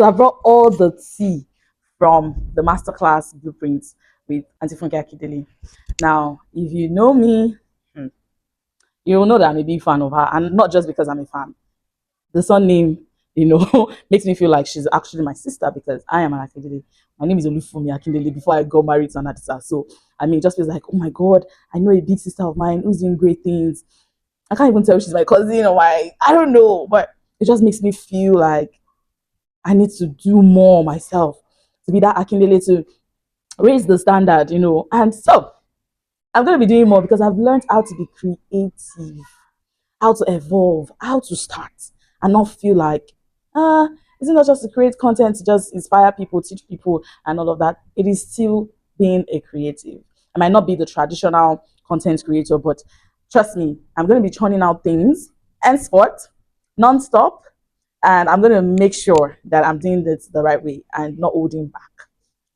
So I brought all the tea from the masterclass blueprints with Auntie Funke Akindele. Now, if you know me, you'll know that I'm a big fan of her, and not just because I'm a fan. The surname, makes me feel like she's actually my sister because I am an Akindele. My name is Olufunmi Akindele before I got married to an Adisa. So, I mean, it just feels like, oh my God, I know a big sister of mine who's doing great things. I can't even tell if she's my cousin or I don't know, but it just makes me feel like I need to do more myself to be that Akindele to raise the standard. And so I'm going to be doing more because I've learned how to be creative, how to evolve, how to start, and not feel like, it's not just to create content to just inspire people, teach people, and all of that. It is still being a creative. I might not be the traditional content creator, but trust me, I'm going to be churning out things henceforth, non-stop, and I'm going to make sure that I'm doing this the right way and not holding back.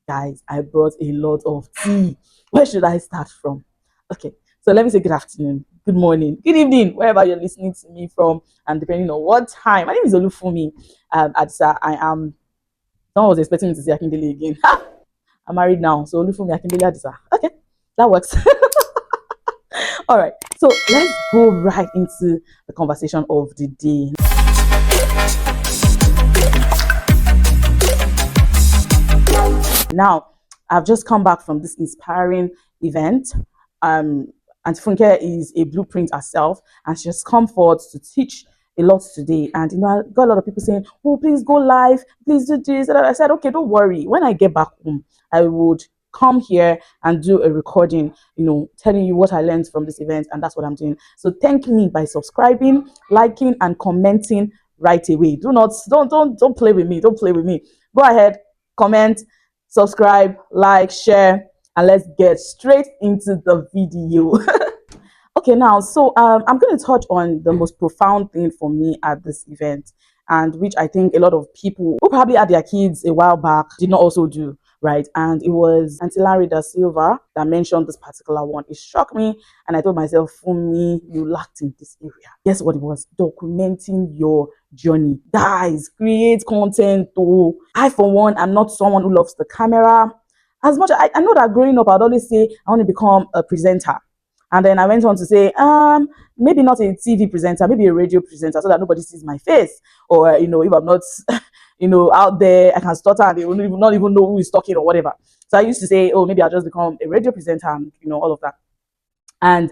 Guys, I brought a lot of tea. Where should I start from? Okay, so let me say good afternoon, good morning, good evening, wherever you're listening to me from, and depending on what time. My name is Olufunmi Adisa. I am. Someone was expecting me to say Akindele again. I'm married now, so Olufunmi Akindele Adisa. Okay, that works. All right, so let's go right into the conversation of the day. Now, I've just come back from this inspiring event. And Funke is a blueprint herself, and she has come forward to teach a lot today. And I got a lot of people saying, "Oh, please go live, please do this." And I said, "Okay, don't worry. When I get back home, I would come here and do a recording, telling you what I learned from this event, and that's what I'm doing. So thank me by subscribing, liking, and commenting right away. Don't play with me. Don't play with me. Go ahead, comment, subscribe, like, share, and let's get straight into the video. Okay, now, so I'm going to touch on the most profound thing for me at this event, and which I think a lot of people who probably had their kids a while back did not also do, right? And it was Auntie Larry da Silva that mentioned this particular one. It shocked me, and I told myself, for me, you lacked in this area. Guess what it was? Documenting your journey. Guys, create content. Oh, I, for one, am not someone who loves the camera. As much as I know that growing up, I'd always say I want to become a presenter. And then I went on to say, maybe not a TV presenter, maybe a radio presenter, so that nobody sees my face. Or, if I'm not, out there, I can stutter and they will not even know who is talking or whatever. So I used to say, oh, maybe I'll just become a radio presenter and, all of that. And,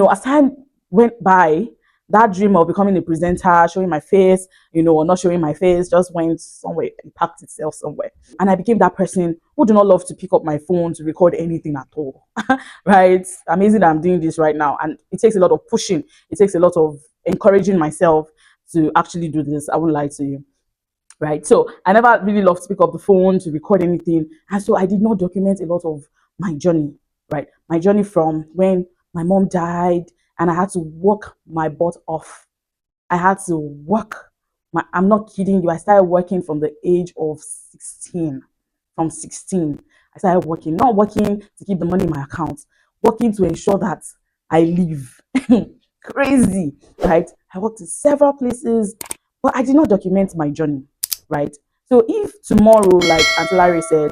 as time went by, that dream of becoming a presenter, showing my face, or not showing my face, just went somewhere, it packed itself somewhere. And I became that person who do not love to pick up my phone to record anything at all. Right? Amazing that I'm doing this right now. And it takes a lot of pushing. It takes a lot of encouraging myself to actually do this. I won't lie to you. Right? So I never really loved to pick up the phone to record anything. And so I did not document a lot of my journey, right? My journey from when my mom died, and I had to work my butt off. I had to work. I'm not kidding you. I started working from the age of 16. From 16, I started working. Not working to keep the money in my account, working to ensure that I live. Crazy, right? I worked in several places, but I did not document my journey, right? So if tomorrow, like Auntie Larry said,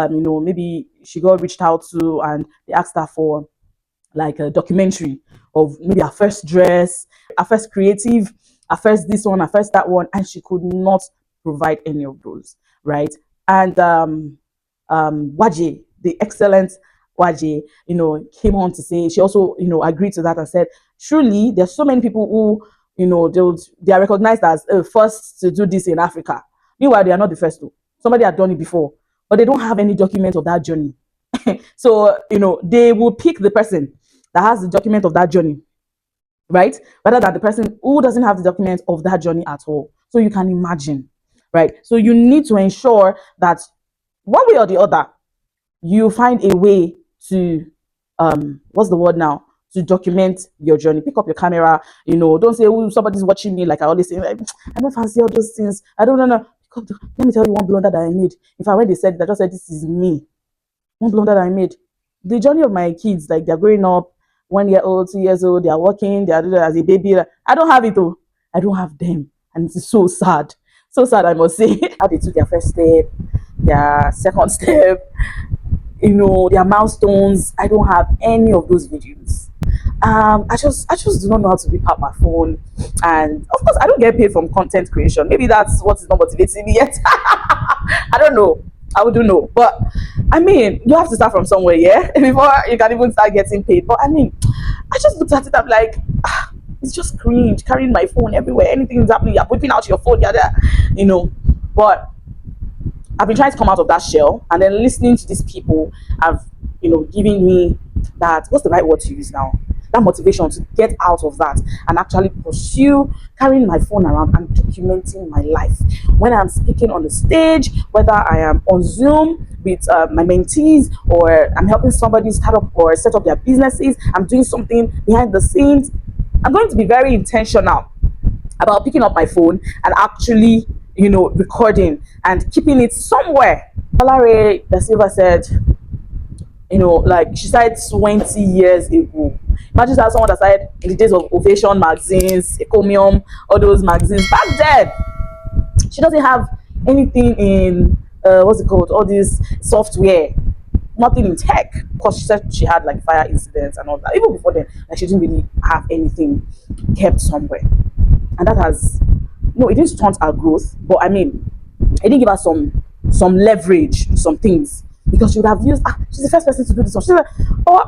maybe she got reached out to and they asked her for like a documentary of maybe her first dress, her first creative, her first this one, her first that one, and she could not provide any of those, right? And Waje, the excellent Waje, came on to say, she also, agreed to that and said, truly, there's so many people who, they are recognized as first to do this in Africa. Meanwhile, they are not the first to. Somebody had done it before, but they don't have any document of that journey. So, they will pick the person that has the document of that journey, right? Rather than the person who doesn't have the document of that journey at all. So you can imagine, right? So you need to ensure that one way or the other, you find a way to, what's the word now? To document your journey. Pick up your camera, don't say, oh, somebody's watching me. Like I always say, I don't fancy all those things. I don't know. Let me tell you one blunder that I made. In fact, when they said that, I just said, this is me. One blunder that I made. The journey of my kids, like they're growing up, 1 year old, 2 years old, they are working, they are doing as a baby. I don't have it though. I don't have them. And it's so sad. So sad, I must say. How they took their first step, their second step, their milestones. I don't have any of those videos. I just do not know how to whip out my phone, and of course I don't get paid from content creation. Maybe that's what is not motivating me yet. I don't know. I wouldn't know, but I mean, you have to start from somewhere, yeah, before you can even start getting paid. But I mean, I just looked at it. I'm like, it's just cringe carrying my phone everywhere. Anything is happening, you're whipping out your phone, you're there, you know. But I've been trying to come out of that shell, and then listening to these people have, given me that, what's the right word to use now? That motivation to get out of that and actually pursue carrying my phone around and documenting my life. When I'm speaking on the stage, whether I am on Zoom with my mentees, or I'm helping somebody start up or set up their businesses, I'm doing something behind the scenes, I'm going to be very intentional about picking up my phone and actually, recording and keeping it somewhere. Valare Da Silva said, like she started 20 years ago. Imagine that someone that started in the days of Ovation magazines, Ecomium, all those magazines. Back then, she doesn't have anything in, what's it called, all this software, nothing in tech. Because she said she had like fire incidents and all that. Even before then, like she didn't really have anything kept somewhere. And that has, no, it didn't stunt our growth, but I mean, it didn't give us some leverage, some things, because she would have used, she's the first person to do this one. She's like, oh,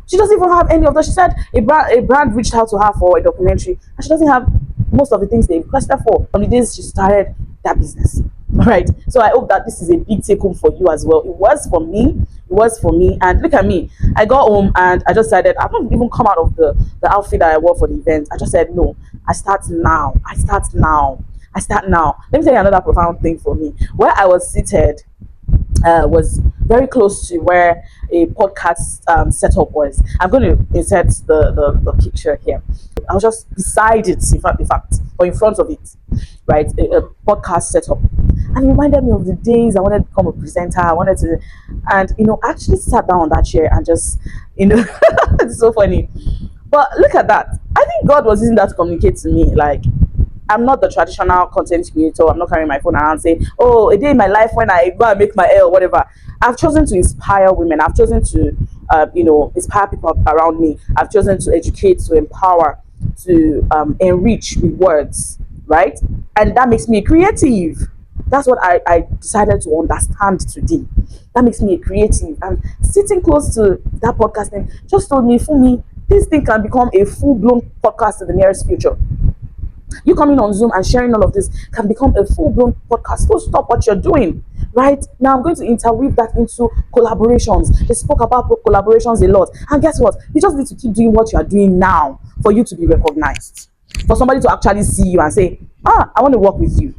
she doesn't even have any of those. She said a brand reached out to her for a documentary, and she doesn't have most of the things they requested for on the days she started that business. Right. So I hope that this is a big take home for you as well. It was for me. It was for me. And look at me. I got home and I just decided I don't even come out of the outfit that I wore for the event. I just said no. I start now. I start now. I start now. Let me tell you another profound thing for me. Where I was seated was very close to where a podcast setup was. I'm going to insert the picture here. I was just beside it, in fact, or in front of it, right? A podcast setup. And it reminded me of the days I wanted to become a presenter. I wanted to, and I actually sat down on that chair and just, it's so funny. But look at that. I think God was using that to communicate to me, like, I'm not the traditional content creator. I'm not carrying my phone around and saying, oh, a day in my life when I go and make my hair or whatever. I've chosen to inspire women. I've chosen to, inspire people around me. I've chosen to educate, to empower, to enrich with words, right? And that makes me creative. That's what I decided to understand today. That makes me a creative. And sitting close to that podcasting just told me, for me, this thing can become a full-blown podcast in the nearest future. You coming on Zoom and sharing all of this can become a full-blown podcast. Don't stop what you're doing. Right now, I'm going to interweave that into collaborations. They spoke about collaborations a lot. And guess what? You just need to keep doing what you are doing now for you to be recognized. For somebody to actually see you and say, I want to work with you.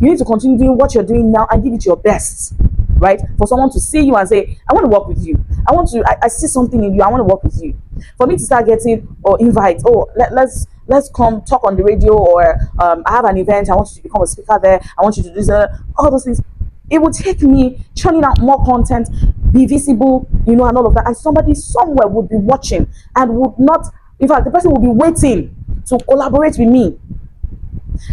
You need to continue doing what you're doing now and give it your best. Right? For someone to see you and say, I want to work with you. I see something in you. I want to work with you. For me to start getting or invite, let's come talk on the radio, or I have an event, I want you to become a speaker there, I want you to do all those things. It will take me churning out more content, be visible, and all of that. And somebody somewhere would be watching and would not, in fact, the person will be waiting to collaborate with me.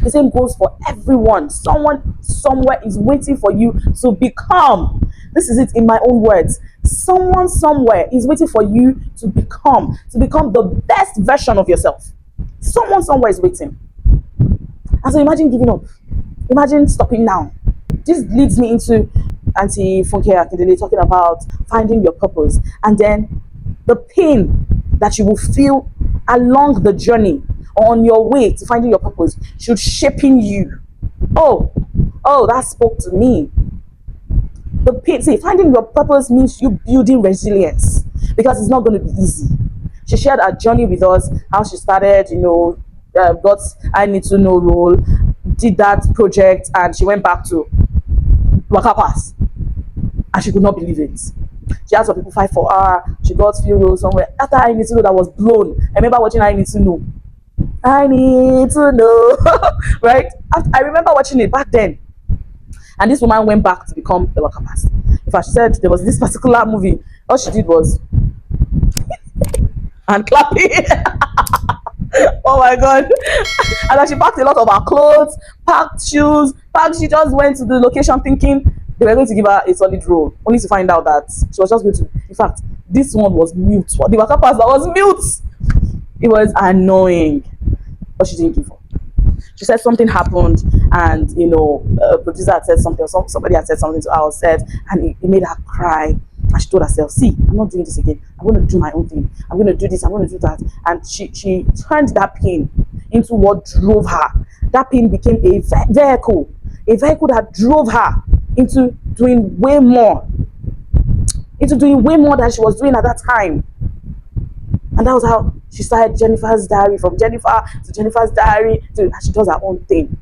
The same goes for everyone. Someone somewhere is waiting for you to become. This is it in my own words. Someone somewhere is waiting for you to become the best version of yourself. Someone somewhere is waiting. And so imagine giving up. Imagine stopping now. This leads me into Auntie Funke Akindele talking about finding your purpose, and then the pain that you will feel along the journey or on your way to finding your purpose should shaping you. Oh, that spoke to me. The pain, see, finding your purpose means you building resilience, because it's not going to be easy. She shared her journey with us, how she started, got I Need to Know role, did that project, and she went back to Waka Pass, and she could not believe it. She had some people fight for her. She got few roles somewhere. After I Need to Know, that was blown. I remember watching I Need to Know. I Need to Know, right? I remember watching it back then. And this woman went back to become the Waka Pass. In fact, she said there was this particular movie, all she did was and clapping. Oh my God. And then she packed a lot of her clothes, packed shoes, packed. She just went to the location thinking they were going to give her a solid role, only to find out that she was just going to. In fact, this one was mute. The worker pastor was mute. It was annoying, but she didn't give up. She said something happened, and producer had said something, or somebody had said something to her or said, and it made her cry. And she told herself, see, I'm not doing this again. I'm going to do my own thing. I'm going to do this. I'm going to do that. And she turned that pain into what drove her. That pain became a vehicle that drove her into doing way more, than she was doing at that time. And that was how she started Jennifer's Diary, from Jennifer to Jennifer's Diary, and she does her own thing.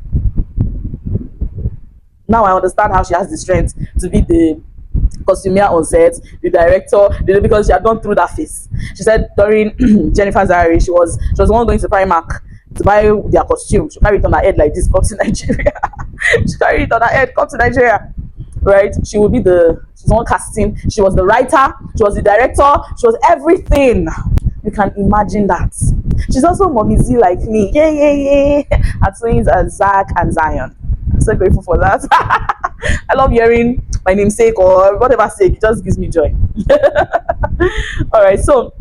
Now I understand how she has the strength to be the costumier on set, the director, because she had gone through that phase. She said during Jennifer's Diary, she was the one going to Primark to buy their costume. She carried it on her head like this, come to Nigeria. She carried it on her head, come to Nigeria. Right? She would be she's on casting. She was the writer, she was the director, she was everything. You can imagine that. She's also Mommy Z like me. Yeah. Her twins are Zach and Zion. I'm so grateful for that. I love hearing my namesake or whatever sake. It just gives me joy. All right, so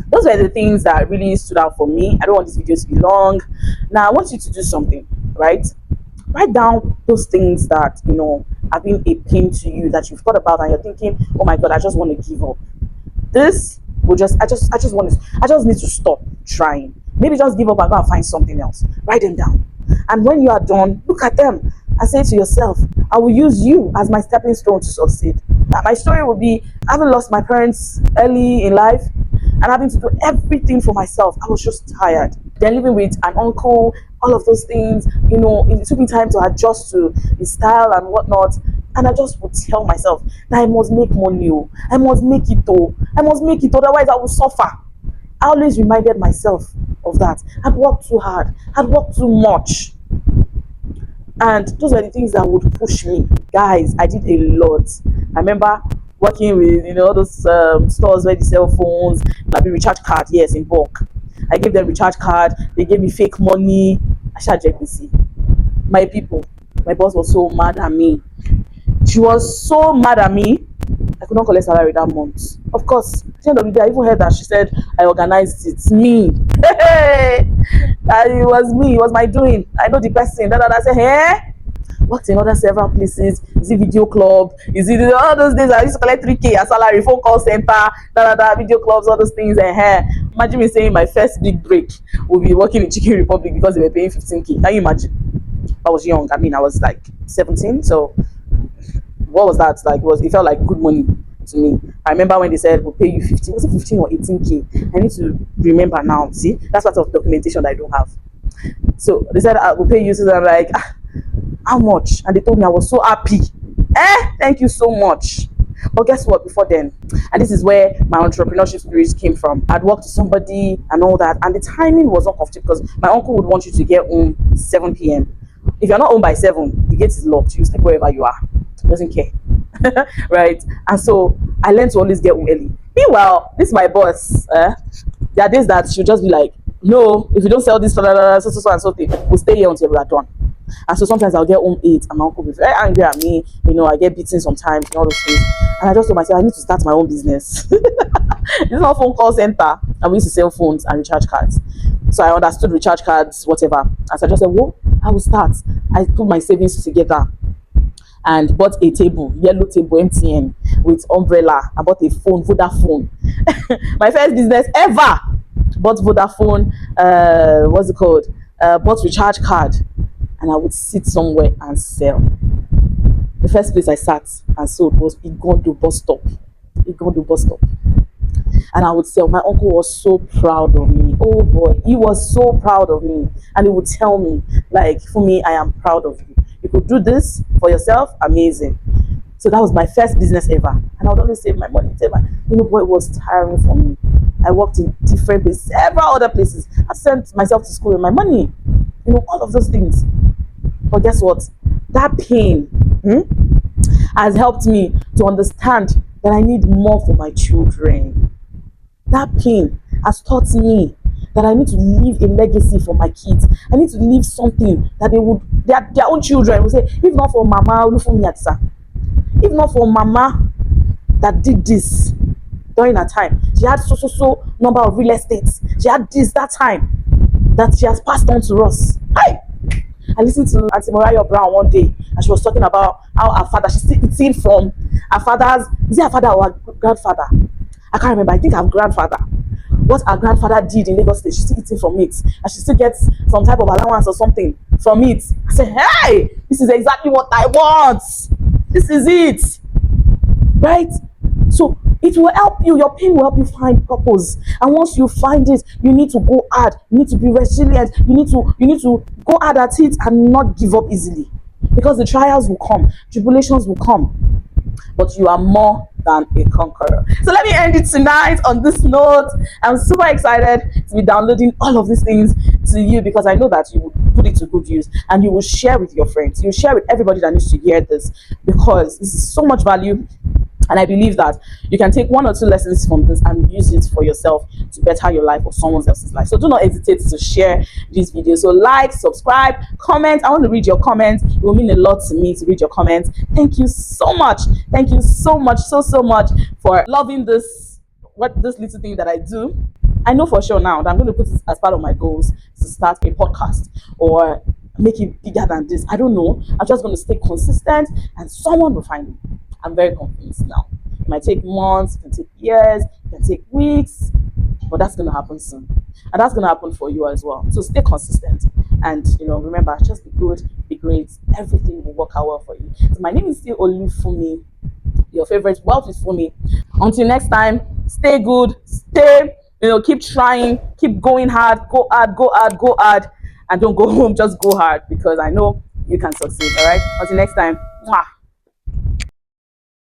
those were the things that really stood out for me. I don't want this video to be long. Now I want you to do something, right? Write down those things that have been a pain to you, that you've thought about and you're thinking, oh my God, I just want to give up. This will I just need to stop trying. Maybe just give up and go and find something else. Write them down. And when you are done, look at them and say to yourself, I will use you as my stepping stone to succeed. My story will be having lost my parents early in life and having to do everything for myself. I was just tired. Then living with an uncle, all of those things, it took me time to adjust to his style and whatnot. And I just would tell myself that I must make money. I must make it. Otherwise I will suffer. I always reminded myself of that. I'd worked too hard. I'd worked too much. And those were the things that would push me. Guys, I did a lot. I remember working with, all those stores where they sell phones, like the recharge card, yes, in bulk. I gave them recharge card. They gave me fake money. I shall JPC. My people, my boss was so mad at me. She was so mad at me. I could not collect salary that month. Of course, at the end of the day, I even heard that she said I organized it. It's me. It was me. It was my doing. I know the person. I said, hey. Worked in other several places. Is it video club? Is it all those days I used to collect 3K as salary, phone call center, video clubs, all those things. Imagine me saying my first big break will be working in Chicken Republic because they were paying 15K. Can you imagine? I was young. I mean, I was like 17. So what was that? It felt like good money to me. I remember when they said we'll pay you 15. Was it 15 or 18K? I need to remember now. See, that's part of documentation that I don't have. So they said we'll pay you. So I'm like, how much? And they told me. I was so happy. Thank you so much. But guess what? Before then, and this is where my entrepreneurship spirit came from. I'd worked with somebody and all that, and the timing was not comfortable because my uncle would want you to get home 7 p.m. If you're not home by 7, the gate is locked. You sleep wherever you are. He doesn't care. Right? And so I learned to always get home early. Meanwhile, this is my boss. There are days that she'll just be like, no, if you don't sell this, so and so thing, we'll stay here until we are done. And so sometimes I'll get home 8 and my uncle will be very angry at me. I get beaten sometimes and all those things. And I just told myself, I need to start my own business. This is not phone call center. And we used to sell phones and recharge cards. So I understood recharge cards, whatever. And so I just said, well, I will start. I put my savings together and bought a table, yellow table, MTN, with umbrella. I bought a phone, Vodafone. My first business ever. Bought Vodafone, what's it called? Bought recharge card. And I would sit somewhere and sell. The first place I sat and sold was Igondo bus stop. And I would sell. My uncle was so proud of me. Oh boy, he was so proud of me. And he would tell me, like, for me, I am proud of you. You could do this for yourself, amazing. So that was my first business ever. And I would always save my money. Boy, it was tiring for me. I worked in different places, several other places. I sent myself to school with my money. All of those things. But guess what? That pain has helped me to understand that I need more for my children. That pain has taught me that I need to leave a legacy for my kids. I need to leave something that their own children will say, if not for Mama Olufunmi Adisa, if not for Mama that did this during her time, she had so number of real estates, she had this that time that she has passed on to us. Hi. I listened to Auntie Mariah Brown one day, and she was talking about how her father, she's still eating from her father's, is it her father or her grandfather? I can't remember. I think her grandfather. What her grandfather did in Lagos State, she's still eating from it, and she still gets some type of allowance or something from it. I said, hey, this is exactly what I want. This is it. Right? So it will help you, your pain will help you find purpose. And once you find it, you need to go hard, you need to be resilient, you need to go hard at it and not give up easily. Because the trials will come, tribulations will come, but you are more than a conqueror. So let me end it tonight on this note. I'm super excited to be downloading all of these things to you, because I know that you will put it to good use and you will share with your friends. You share with everybody that needs to hear this, because this is so much value. And I believe that you can take 1 or 2 lessons from this and use it for yourself to better your life or someone else's life. So do not hesitate to share this video. So like, subscribe, comment. I want to read your comments. It will mean a lot to me to read your comments. Thank you so much. Thank you so much, so much for loving this little thing that I do. I know for sure now that I'm going to put it as part of my goals to start a podcast or make it bigger than this. I don't know. I'm just going to stay consistent and someone will find me. I'm very convinced now. It might take months, it can take years, it can take weeks, but that's going to happen soon. And that's going to happen for you as well. So stay consistent. And, remember, just be good, be great. Everything will work out well for you. So my name is still Olufunmi. Your favorite wealth is Funmi. Until next time, stay good, keep trying, keep going hard, go hard. And don't go home, just go hard, because I know you can succeed. All right? Until next time. Mwah.